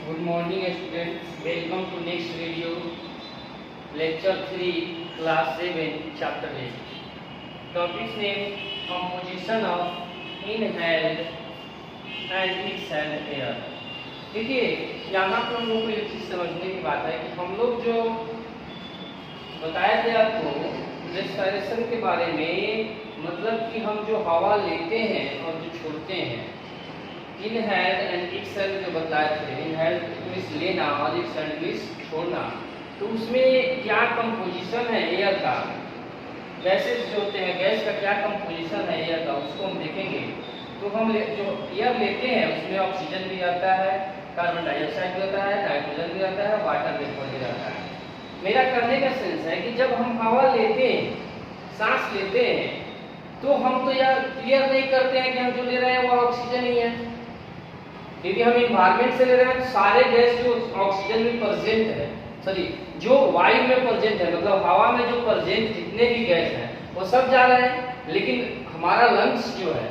Good morning students, welcome to next video, lecture 3, class 7, chapter 8. Topic name, composition of inhaled and exhaled air. देखिए यहाँ पर हम लोग को एक चीज़ समझने की बात है कि हम लोग जो बताए थे आपको रेस्पिरेशन के बारे में, मतलब कि हम जो हवा लेते हैं और जो छोड़ते हैं, इनहेल एंड एक्सहेल जो बताए थे, इनहेल मीन्स लेना और एक्सहेल मीन्स छोड़ना, तो उसमें क्या कंपोजिशन है एयर का, गैसेस जो होते हैं गैस का क्या कंपोजिशन है एयर का, उसको हम देखेंगे। तो हम जो एयर लेते हैं उसमें ऑक्सीजन भी आता है, कार्बन डाइऑक्साइड भी आता है, नाइट्रोजन भी आता है, वाटर वेपर भी आता है। मेरा कहने का सेंस है कि जब हम हवा लेते हैं, सांस लेते हैं, तो हम तो यार क्लियर नहीं करते हैं कि हम जो ले रहे हैं वो ऑक्सीजन ही है, क्योंकि हम इन्वायरमेंट से ले रहे हैं। सारे गैस जो ऑक्सीजन में प्रेजेंट है, सॉरी जो वायु में प्रेजेंट है, मतलब हवा में जो प्रेजेंट जितने भी गैस हैं वो सब जा रहे हैं, लेकिन हमारा लंग्स जो है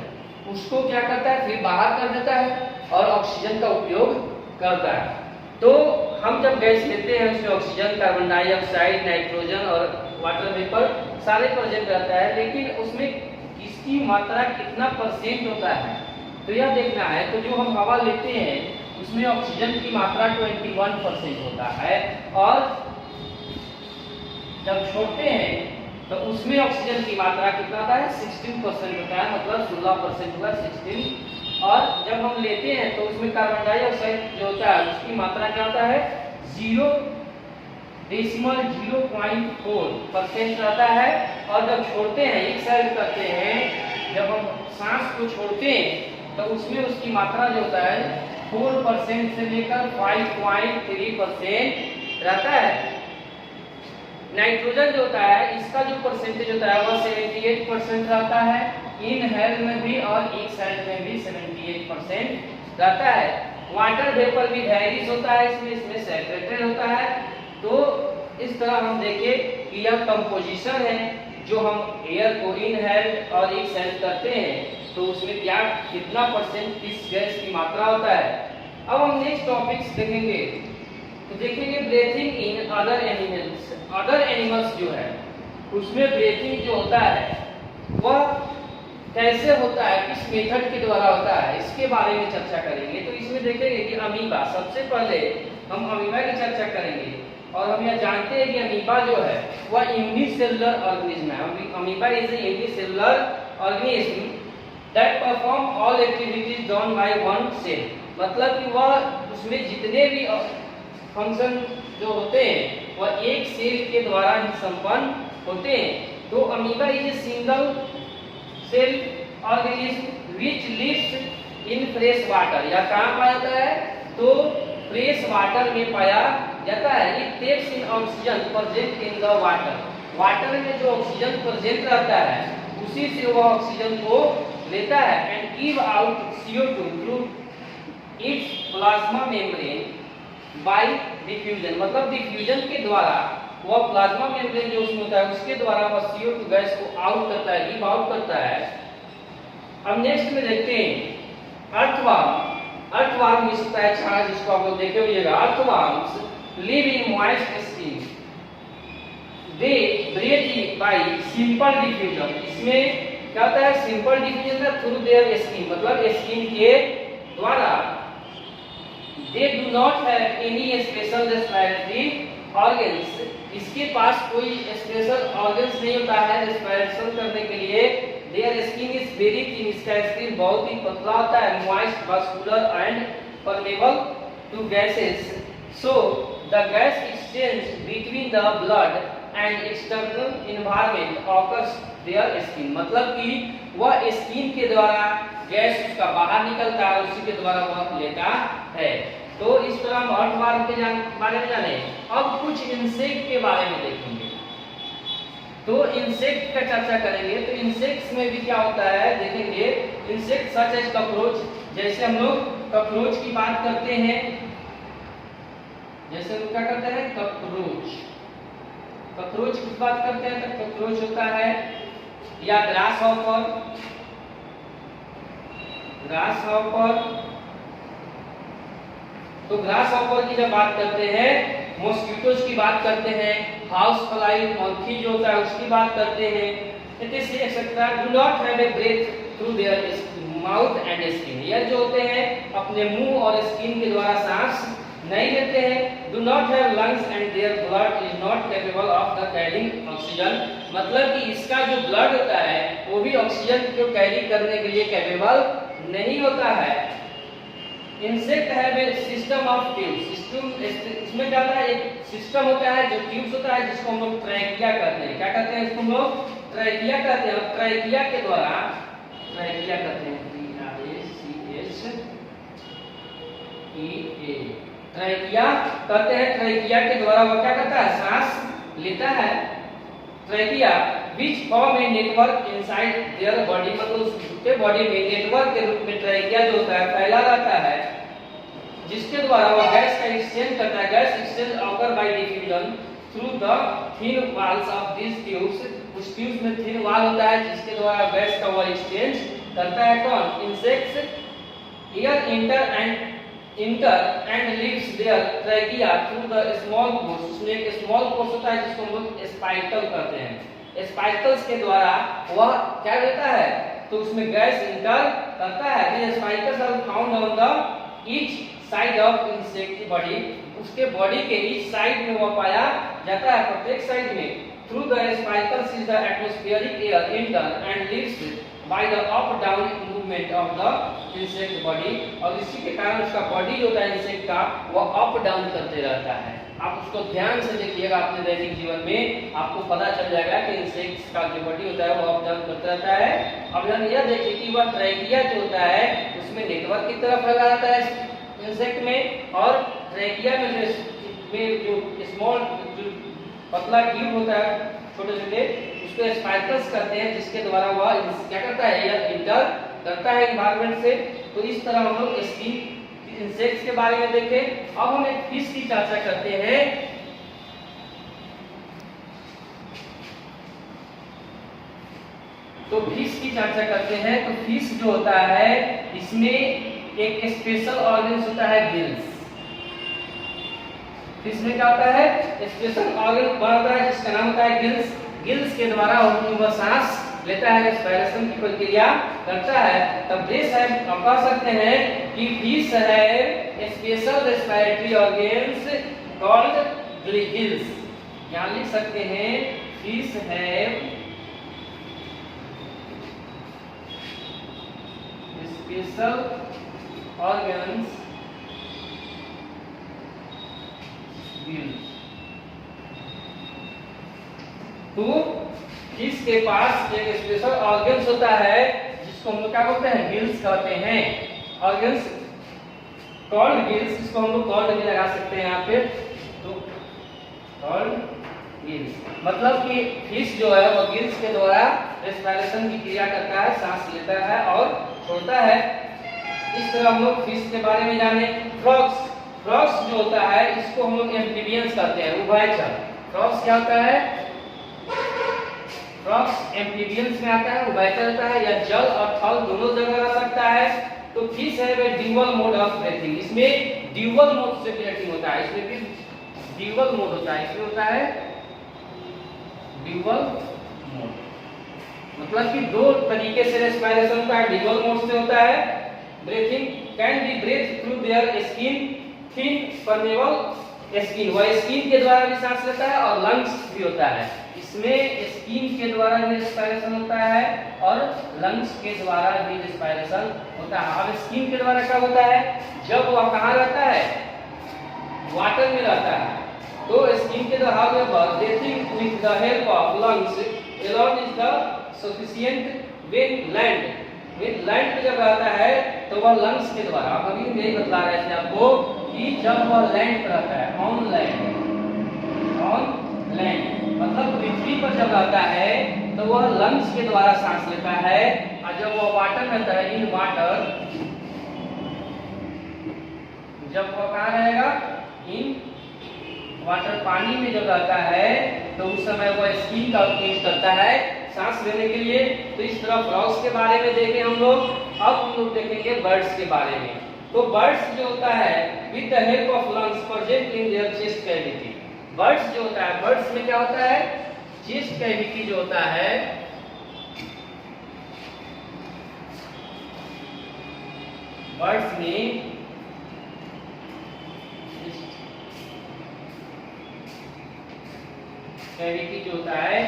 उसको क्या करता है, फिर बाहर कर देता है और ऑक्सीजन का उपयोग करता है। तो हम जब गैस लेते हैं उसमें ऑक्सीजन, कार्बन डाइऑक्साइड, नाइट्रोजन और वाटर वेपर सारे प्रेजेंट रहता है, लेकिन उसमें किसकी मात्रा कितना परसेंट होता है तो यह देखना है। तो जो हम हवा लेते हैं उसमें ऑक्सीजन की मात्रा 21% होता है, और जब छोड़ते हैं तो उसमें ऑक्सीजन की मात्रा कितना होता है, 16% होता है, मतलब 16% हुआ 16। और जब हम लेते हैं तो उसमें कार्बन डाइऑक्साइड जो होता है उसकी मात्रा क्या होता है, 0.04% रहता है। और जब छोड़ते हैं, एक्सहेल करते हैं, जब हम सांस को छोड़ते हैं तो उसमें उसकी मात्रा जो होता है 4% से लेकर 5.3% रहता है। नाइट्रोजन जो होता है इसका जो परसेंटेज होता है वह 78% रहता है, इनहेल में भी और एक्सहेल में भी 78% रहता है। वाटर वेपर भी वेरीज होता है, इसमें सैचुरेटेड होता है। तो इस तरह हम देखें कि यह कंपोजिशन है, जो हम एयर को इनहेल और एक्सहेल करते हैं तो उसमें क्या कितना परसेंट किस गैस की मात्रा होता है। अब हम नेक्स्ट टॉपिक्स देखेंगे, तो देखेंगे breathing in other animals. Other animals जो है उसमें ब्रीथिंग जो होता है वह कैसे होता है, किस मेथड के द्वारा होता है, इसके बारे में चर्चा करेंगे। तो इसमें देखेंगे कि अमीबा, सबसे पहले हम अमीबा की चर्चा करेंगे। और हम यह जानते हैं कि अमीबा जो है वह यूनिसेलुलर ऑर्गेनिज्म है। Amoeba is a unicellular organism that perform all activities done by one cell, मतलब कि वह उसमें जितने भी फंक्शन जो होते हैं वह एक सेल के द्वारा ही संपन्न होते हैं। तो amoeba is a single cell organism which lives in fresh water. यह कहाँ पाया जाता है, तो फ्रेश वाटर में पाया जाता है। It takes in oxygen present in the water. Water में जो ऑक्सीजन प्रेजेंट रहता है उसी से वह ऑक्सीजन को लेता है and give out CO2 through it's plasma membrane by diffusion, मतलब डिफ्यूजन के द्वारा वह प्लाज्मा मेम्ब्रेन जो उसमें होता है उसके द्वारा वह CO2 गैस को आउट करता है, गिव आउट करता है। अब नेक्स्ट में देखते हैं अर्थवर्म। अर्थवर्म मिस होता है छाया, जिसको आप लोग देखे होइएगा। Earthworms live in moist skin, they breathe by simple diffusion. इसमें क्या होता है, सिंपल डिफ्यूजन है थ्रू देयर स्किन, मतलब स्किन के द्वारा। They do not have any special respiratory organs, इसके पास कोई स्पेशल ऑर्गन्स नहीं होता है रेस्पिरेशन करने के लिए। Their skin is very thin, इसका स्किन बहुत ही पतला होता है। Moist, muscular and permeable to gases, so the gas exchange between the blood and external environment occurs their skin, मतलब कि वह स्किन के द्वारा गैस उसका बाहर निकलता है, उसी के द्वारा वह लेता है। तो इस तरह हम अर्थवर्म के बारे में जाने। अब कुछ इंसेक्ट के बारे में देखेंगे, तो इंसेक्ट का चर्चा करेंगे। तो इंसेक्ट्स में भी क्या होता है देखेंगे। इंसेक्ट सच एज कॉकरोच, जैसे हम लोग कॉकरोच की बात करते हैं, जैसे हम क्या करते हैं कॉकरोच, कॉकरोच की बात करते हैं तो कॉकरोच होता है, या ग्रास हॉपर, ग्रास हॉपर तो ग्रास हॉपर की जब बात करते हैं, मॉस्किटोज की बात करते हैं, हाउस फ्लाई मक्खी जो होता है उसकी बात करते हैं, etc etcetera, do not have a breath through their mouth and skin. यह जो होते हैं अपने मुंह और स्किन के द्वारा सांस नहीं लेते हैं। Do not have lungs and their blood is not capable of the carrying oxygen, मतलब कि इसका जो ब्लड होता है वो भी ऑक्सीजन को कैरी करने के लिए कैपेबल नहीं होता है। Insect have a system of tubes, इसमें क्या होता है, एक सिस्टम होता है जो ट्यूब्स होता है जिसको हम लोग ट्रैकिया कहते हैं। क्या कहते हैं इसको हम लोग? ट्रैकिया कहते हैं। और ट्रैकिया के द्वारा, ट्रैकिया कहते हैं ट्रैकिया कहते हैं, ट्रैकिया के द्वारा वो क्या करता है, सांस लेता है। Trachea which form a network inside their body, मतलब उसके बॉडी में नेटवर्क के रूप में ट्रैकिया जो होता है फैला रहता है, जिसके द्वारा वो गैस का एक्सचेंज करता है। Gas exchange occur bye diffusion through the thin walls of this tubes, उस ट्यूब्स में थिन वॉल होता है जिसके द्वारा गैस का वो एक्सचेंज करता है। कौन? Insects air enter and leaves their trachea through the small pores, उसमें एक स्मॉल पोर्स होता है जिसको हम लोग स्पाइकल कहते हैं। स्पाइकल्स के द्वारा वह क्या देता है, तो उसमें गैस इंटर करता है। ये spiracles are found on the each side of insect body, उसके बॉडी के ईच साइड में वह पाया जाता है, प्रत्येक साइड में। Through the spiracles is the atmospheric air enter and leaves by the up down movement of the insect body, और इसी के कारण उसका बॉडी जो होता है इंसेक्ट का वो अप डाउन करते रहता है। आप उसको ध्यान से देखिएगा अपने दैनिक जीवन में, आपको पता चल जाएगा कि इंसेक्ट का जो बॉडी होता है वो अप डाउन करता रहता है। अब यह देखिए कि वह ट्रैकिया जो होता है उसमें नेटवर्क की तरफ फैला रहता है इंसेक्ट में, और ट्रैकिया में जो स्मॉल जो पतला ट्यूब होता है छोटे छोटे, उसको स्पाइकल्स कहते हैं, जिसके द्वारा वह क्या करता है, एयर इंटर करता है एनवायरनमेंट से। तो इस तरह हम लोग स्किन इंसेक्ट्स के बारे में देखें। अब हम एक फिश की चर्चा करते हैं। तो फिश की चर्चा करते हैं। तो फिश जो होता है इसमें एक स्पेशल ऑर्गन्स होता है, गिल्स। फिश में क्या होता है, स्पेशल ऑर्गन बनता है जिसका नाम होता है गिल्स। गिल्स के द्वारा वह सांस लेता है, रेस्पिरेशन की प्रक्रिया करता है। तब देश है, हम कह सकते हैं कि फिश है special respiratory organs called gills. यहाँ लिख सकते हैं फिश है स्पेशल ऑर्गन्स गिल्स। तो फिश के पास एक स्पेशल ऑर्गन्स होता है जिसको हम लोग क्या बोलते हैं, गिल्स कहते हैं। ऑर्गन्स कॉल्ड गिल्स, इसको हम लोग कॉल्ड भी लगा सकते हैं यहाँ पे। तो कॉल्ड गिल्स मतलब कि फिश जो है वो गिल्स के द्वारा रेस्पिरेशन की क्रिया करता है, सांस लेता है और छोड़ता है। इस तरह हम लोग फिश के बारे में जाने। फ्रॉग्स, फ्रॉग्स जो होता है इसको हम लोग एम्फीबियंस कहते हैं, उभयचर। फ्रॉग्स क्या होता है, फ्रॉग्स एम्फीबियंस में आता है, उभयचर होता है, या जल और थल दोनों जगह रह सकता है। तो फिश है वे ड्यूअल मोड ऑफ ब्रीथिंग, इसमें ड्यूअल मोड से ब्रीथिंग होता है, इसमें भी ड्यूअल मोड होता है। इसमें होता है ड्यूअल मोड, मतलब कि दो तरीके से रेस्पिरेशन होता है, ड्यूअल मोड से होता है। Breathing can be breathe through their skin, thin permeable skin, वह स्किन के द्वारा भी सांस लेता है, और लंग्स भी होता है। इसमें स्किन के द्वारा भी रेस्पिरेशन होता है और लंग्स के द्वारा भी रेस्पिरेशन होता है। अब स्किन के द्वारा क्या होता है, जब वह कहाँ रहता है, वाटर में रहता है, तो स्किन के द्वारा breathing with the help of lungs alone is the sufficient when land, when land पे जब रहता है तो वह लंग्स के द्वारा, अभी हम यही बता रहे थे आपको कि जब वह लैंड पर रहता है, ऑन लैंड मतलब पृथ्वी पर जब रहता है तो वह लंग्स के द्वारा सांस लेता है, और जब वह वाटर में रहता है, इन वाटर, जब वह कहाँ रहेगा, इन वाटर, पानी में जब रहता है तो उस समय वह स्किन का उपयोग करता है सांस लेने के लिए। तो इस तरह फ्रॉग्स के बारे में देखें हम लोग। अब हम लोग देखेंगे बर्ड्स के बारे में। तो बर्ड्स जो होता है with with the help of lungs present in their chest cavity. Birds जो होता है, बर्ड्स में क्या होता है, चेस्ट कैविटी जो होता है, बर्ड्स में कैविटी जो होता है,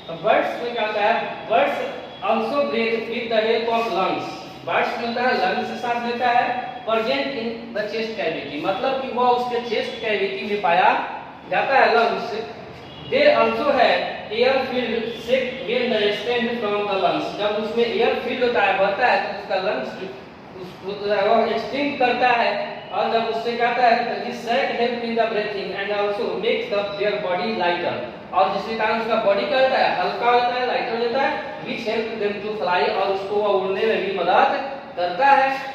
तो बर्ड्स में क्या होता है, birds also breathe with the help of lungs. Birds में होता है लंग्स से सांस लेता है, present in the chest cavity, मतलब कि वह उसके चेस्ट कैविटी में पाया जाता है लंग्स। दे आल्सो है air filled sac when the extend from the lungs, जब उसमें एयर फील्ड होता है, बढ़ता है, तो उसका लंग्स उसको एक्सटेंड करता है, और जब उससे कहता है this sac help in the breathing and also makes the their body lighter, और जिसके कारण उसका बॉडी क्या होता है, हल्का होता है, लाइटर होता है, which help them to fly, और उसको उड़ने में भी मदद करता है।